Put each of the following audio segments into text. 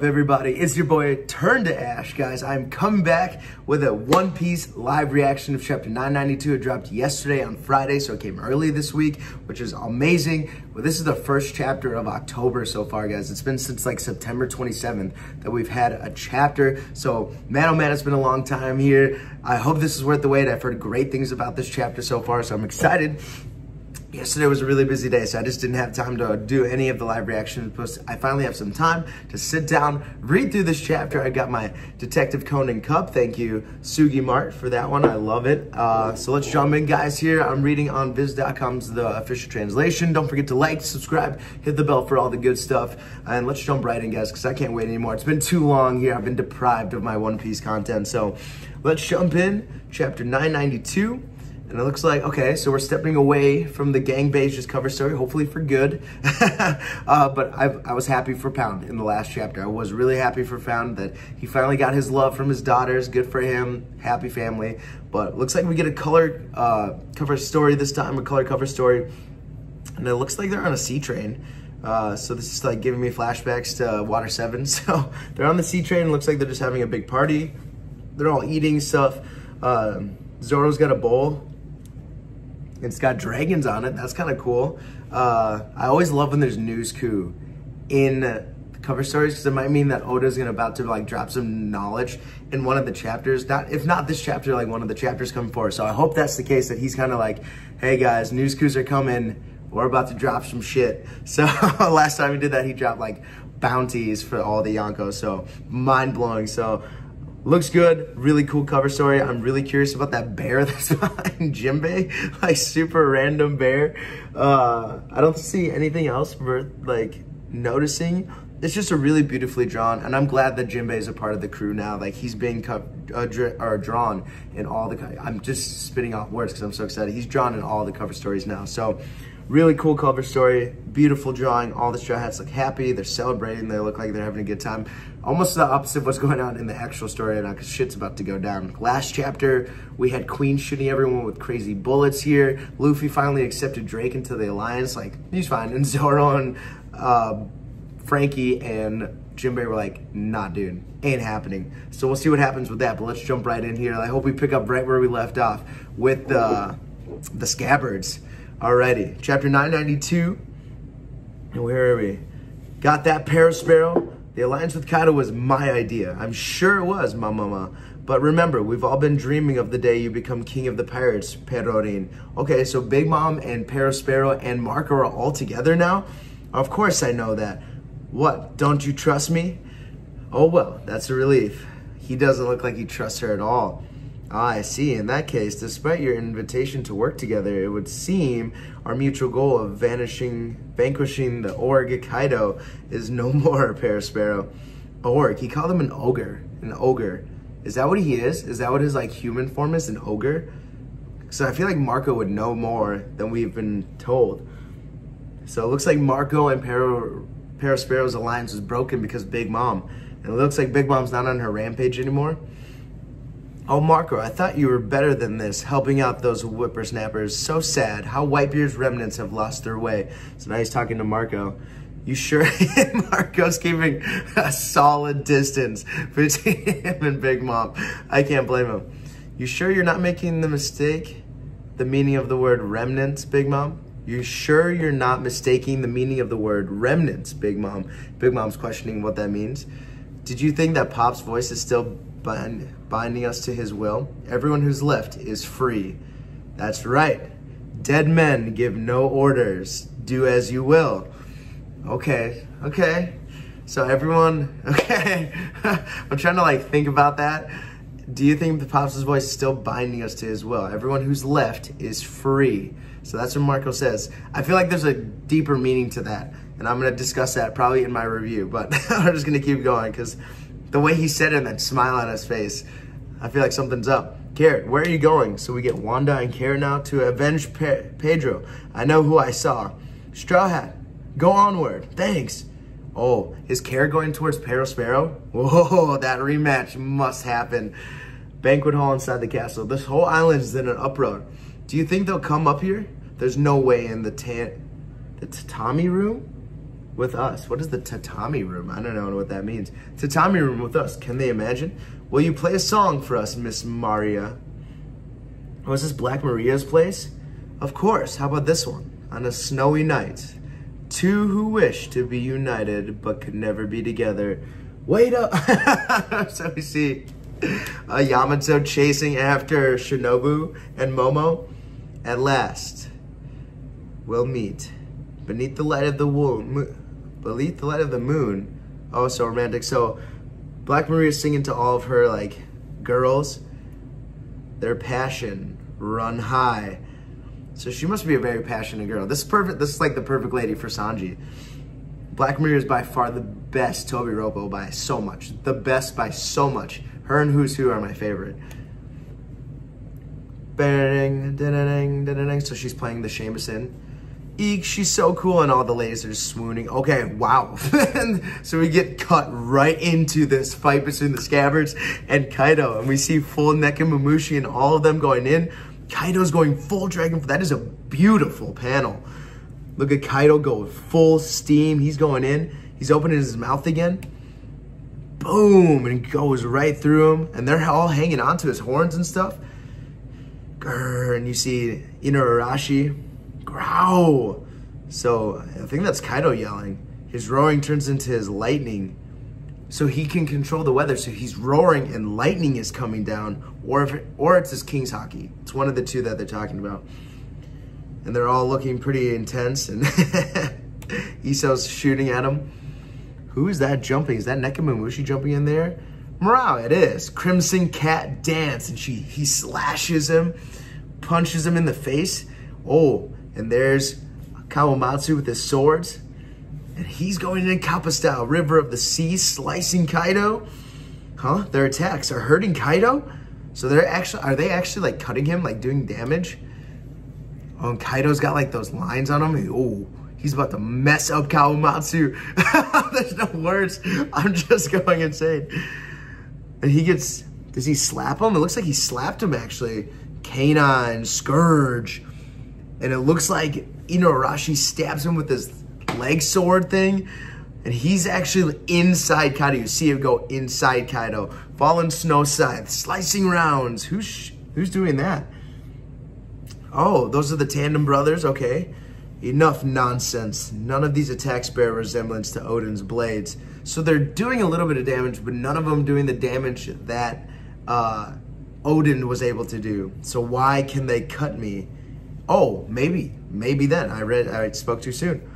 up, everybody? It's your boy Turn to Ash, guys. I'm coming back with a One Piece live reaction of chapter 992. It dropped yesterday on Friday, so it came early this week, which is amazing. Well, this is the first chapter of October so far, guys. It's been since like September 27th that we've had a chapter. So, man, oh man, it's been a long time here. I hope this is worth the wait. I've heard great things about this chapter so far, so I'm excited. Yesterday was a really busy day, so I just didn't have time to do any of the live reactions. I finally have some time to sit down, read through this chapter. I got my Detective Conan cup. Thank you, Sugi Mart, for that one. I love it. So let's jump in, guys, here. I'm reading on Viz.com's the official translation. Don't forget to like, subscribe, hit the bell for all the good stuff. And let's jump right in, guys, because I can't wait anymore. It's been too long here. I've been deprived of my One Piece content. So let's jump in. Chapter 992. And it looks like, okay, so we're stepping away from the gang just cover story, hopefully for good. But I was happy for Pound in the last chapter. I was really happy for Pound that he finally got his love from his daughters. Good for him, happy family. But it looks like we get a color cover story this time, a color cover story. And it looks like they're on a sea train. So this is like giving me flashbacks to Water 7. So they're on the sea train. It looks like they're just having a big party. They're all eating stuff. Zoro's got a bowl. It's got dragons on it. That's kind of cool. I always love when there's news coup in the cover stories, because it might mean that Oda's about to like drop some knowledge in one of the chapters. If not this chapter, like one of the chapters coming forward. So I hope that's the case, that he's kind of like, hey guys, news coups are coming. We're about to drop some shit. So last time he did that, he dropped like bounties for all the Yonkos. So mind blowing. So looks good, really cool cover story. I'm really curious about that bear that's behind Jinbei, like super random bear. I don't see anything else worth like noticing. It's just a really beautifully drawn, and I'm glad that Jinbei is a part of the crew now. Like he's being drawn in all the, I'm just spitting off words because I'm so excited. He's drawn in all the cover stories now. So really cool cover story, beautiful drawing. All the Straw Hats look happy, they're celebrating, they look like they're having a good time. Almost the opposite of what's going on in the actual story right now, because shit's about to go down. Last chapter, we had Queen shooting everyone with crazy bullets here. Luffy finally accepted Drake into the alliance, like, he's fine. And Zoro and Frankie and Jinbei were like, nah, dude, ain't happening. So we'll see what happens with that, but let's jump right in here. I hope we pick up right where we left off with the Scabbards. Alrighty, chapter 992, and where are we? Got that, Parasparrow? The alliance with Kaido was my idea. I'm sure it was, Mama. But remember, we've all been dreaming of the day you become king of the pirates, Perorin. Okay, so Big Mom and Parasparrow and Marco are all together now? Of course I know that. What, don't you trust me? Oh well, that's a relief. He doesn't look like he trusts her at all. Ah, I see. In that case, despite your invitation to work together, it would seem our mutual goal of vanquishing the org Kaido is no more, Parasparrow. Org, he called him an ogre. An ogre. Is that what he is? Is that what his like human form is, an ogre? So I feel like Marco would know more than we've been told. So it looks like Marco and Parasparrow's alliance was broken because Big Mom. And it looks like Big Mom's not on her rampage anymore. Oh, Marco, I thought you were better than this, helping out those whippersnappers. So sad how Whitebeard's remnants have lost their way. So now he's talking to Marco. You sure? Marco's keeping a solid distance between him and Big Mom. I can't blame him. You sure you're not making the mistake? The meaning of the word remnants, Big Mom? You sure you're not mistaking the meaning of the word remnants, Big Mom? Big Mom's questioning what that means. Did you think that Pop's voice is still binding us to his will? Everyone who's left is free. That's right. Dead men give no orders. Do as you will. Okay. So everyone, okay. I'm trying to like think about that. Do you think the Pop's voice is still binding us to his will? Everyone who's left is free. So that's what Marco says. I feel like there's a deeper meaning to that, and I'm gonna discuss that probably in my review, but I'm just gonna keep going because the way he said it and that smile on his face, I feel like something's up. Carrot, where are you going? So we get Wanda and Carrot now to avenge Pedro. I know who I saw. Straw Hat, go onward. Thanks. Oh, is Carrot going towards Parasparrow? Whoa, that rematch must happen. Banquet hall inside the castle. This whole island is in an uproar. Do you think they'll come up here? There's no way in the tatami room? with us. What is the tatami room? I don't know what that means. Tatami room with us. Can they imagine? Will you play a song for us, Miss Maria? Oh, is this Black Maria's place? Of course. How about this one? On a snowy night, two who wish to be united but could never be together. Wait up. So we see Yamato chasing after Shinobu and Momo. At last, we'll meet beneath the light of the moon. Oh, so romantic. So Black Maria is singing to all of her like girls. Their passion run high. So she must be a very passionate girl. This is perfect. This is like the perfect lady for Sanji. Black Maria is by far the best Tobiropo by so much. The best by so much. Her and Who's Who are my favorite. So she's playing the shamisen. Eek, she's so cool, and all the ladies are swooning. Okay, wow. So we get cut right into this fight between the Scabbards and Kaido, and we see full Nekomamushi and all of them going in. Kaido's going full Dragon. That is a beautiful panel. Look at Kaido go full steam. He's going in. He's opening his mouth again. Boom, and goes right through him, and they're all hanging onto his horns and stuff. Grr, and you see Inuarashi. Growl. So I think that's Kaido yelling. His roaring turns into his lightning, so he can control the weather. So he's roaring and lightning is coming down, or it's his King's Haki. It's one of the two that they're talking about. And they're all looking pretty intense, and Iso's shooting at him. Who is that jumping? Is that Nekomamushi jumping in there? Morale, it is. Crimson Cat Dance, and he slashes him, punches him in the face. Oh, and there's Kawamatsu with his swords. And he's going in Kappa style, River of the Sea, slicing Kaido. Huh? Their attacks are hurting Kaido? So are they actually like cutting him, like doing damage? Oh, and Kaido's got like those lines on him. Oh, he's about to mess up Kawamatsu. There's no words. I'm just going insane. And does he slap him? It looks like he slapped him actually. Canine, Scourge. And it looks like Inuarashi stabs him with this leg sword thing. And he's actually inside Kaido. You see him go inside Kaido. Fallen Snow Scythe, slicing rounds. Who's doing that? Oh, those are the Tandem Brothers, okay. Enough nonsense. None of these attacks bear resemblance to Oden's blades. So they're doing a little bit of damage, but none of them doing the damage that Oden was able to do. So why can they cut me? Oh, maybe then. I spoke too soon.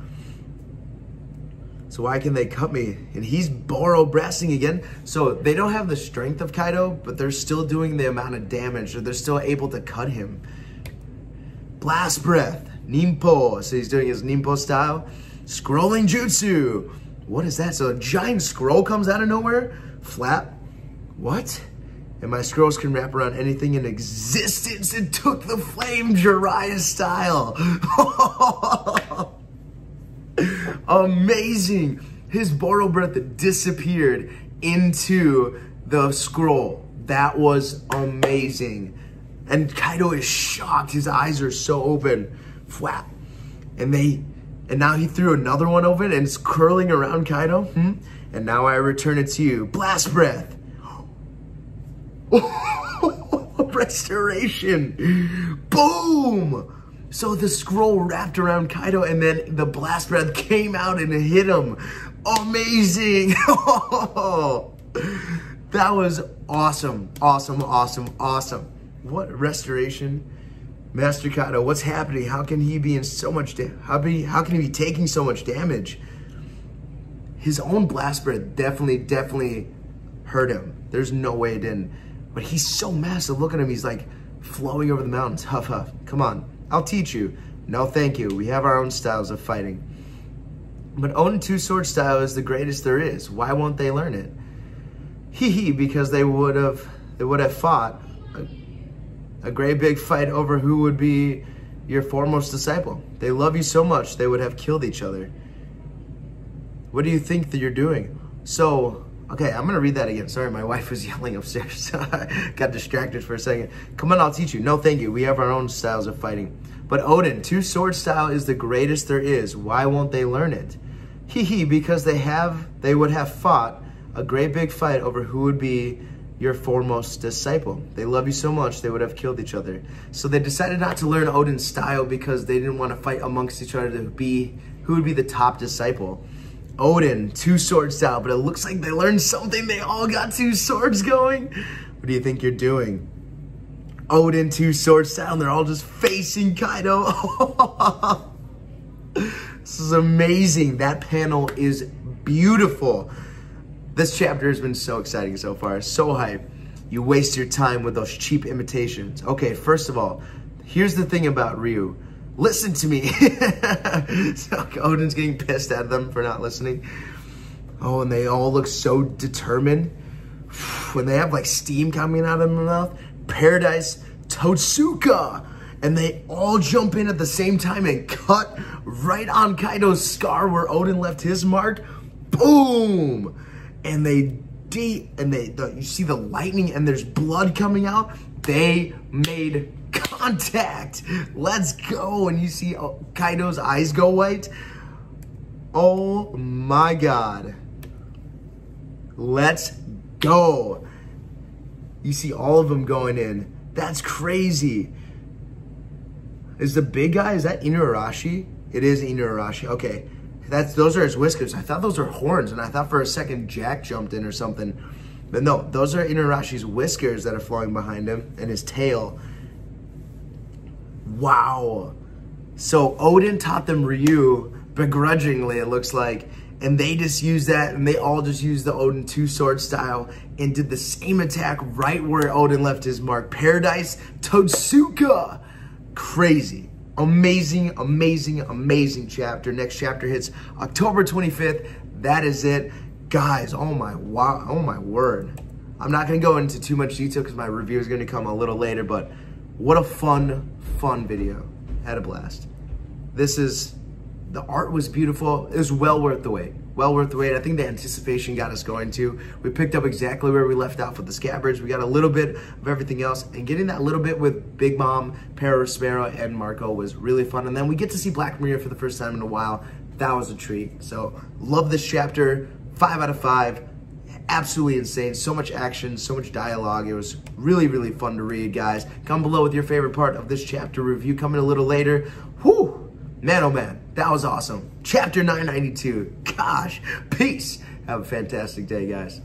So why can they cut me? And he's Boro-brassing again. So they don't have the strength of Kaido, but they're still doing the amount of damage, or they're still able to cut him. Blast Breath, Nimpo. So he's doing his Nimpo style. Scrolling Jutsu. What is that? So a giant scroll comes out of nowhere? Flap. What? And my scrolls can wrap around anything in existence. It took the flame Jiraiya style. Amazing. His Boro Breath disappeared into the scroll. That was amazing. And Kaido is shocked. His eyes are so open. Flap. And now he threw another one open and it's curling around Kaido. And now I return it to you. Blast Breath. Restoration. Boom. So the scroll wrapped around Kaido and then the Blast Breath came out and hit him. Amazing. That was awesome. Awesome, awesome, awesome. What restoration. Master Kaido, what's happening? How can he be in so much how can he be taking so much damage? His own Blast Breath definitely hurt him. There's no way it didn't. But he's so massive. Look at him. He's like flowing over the mountains. Huff, huff. Come on. I'll teach you. No, thank you. We have our own styles of fighting. But Oden two-sword style is the greatest there is. Why won't they learn it? Hee, because they would have fought a great big fight over who would be your foremost disciple. They love you so much, they would have killed each other. What do you think that you're doing? So, okay, I'm gonna read that again. Sorry, my wife was yelling upstairs, so I got distracted for a second. Come on, I'll teach you. No, thank you. We have our own styles of fighting. But Oden, two-sword style is the greatest there is. Why won't they learn it? Hee hee, because they would have fought a great big fight over who would be your foremost disciple. They love you so much, they would have killed each other. So they decided not to learn Oden's style because they didn't want to fight amongst each other to be who would be the top disciple. Oden, 2-sword style, but it looks like they learned something. They all got 2 swords going. What do you think you're doing? Oden, 2-sword style, and they're all just facing Kaido. This is amazing. That panel is beautiful. This chapter has been so exciting so far, so hype. You waste your time with those cheap imitations. Okay, first of all, here's the thing about Ryu. Listen to me. So Oden's getting pissed at them for not listening. Oh, and they all look so determined. When they have like steam coming out of their mouth. Paradise Totsuka. And they all jump in at the same time and cut right on Kaido's scar where Oden left his mark. Boom! And you see the lightning and there's blood coming out. They made contact. Let's go. And you see Kaido's eyes go white. Oh my God. Let's go. You see all of them going in. That's crazy. Is the big guy, is that Inuarashi? It is Inuarashi. Okay. Those are his whiskers. I thought those were horns, and I thought for a second Jack jumped in or something. But no, those are Inuarashi's whiskers that are flowing behind him, and his tail. Wow. So Oden taught them Ryu, begrudgingly it looks like, and they just used that, and they all just used the Oden 2-sword style, and did the same attack right where Oden left his mark. Paradise Totsuka. Crazy. Amazing, amazing, amazing chapter. Next chapter hits October 25th. That is it. Guys, oh my word. I'm not going to go into too much detail because my review is going to come a little later, but what a fun video. Had a blast. The art was beautiful. It was well worth the wait. Well worth the wait. I think the anticipation got us going too. We picked up exactly where we left off with the Scabbards. We got a little bit of everything else, and getting that little bit with Big Mom, Perospero, and Marco was really fun. And then we get to see Black Maria for the first time in a while. That was a treat. So love this chapter. 5 out of 5. Absolutely insane. So much action, so much dialogue. It was really, really fun to read, guys. Comment below with your favorite part of this chapter review coming a little later. Whew. Man, oh man, that was awesome. Chapter 992. Gosh, peace. Have a fantastic day, guys.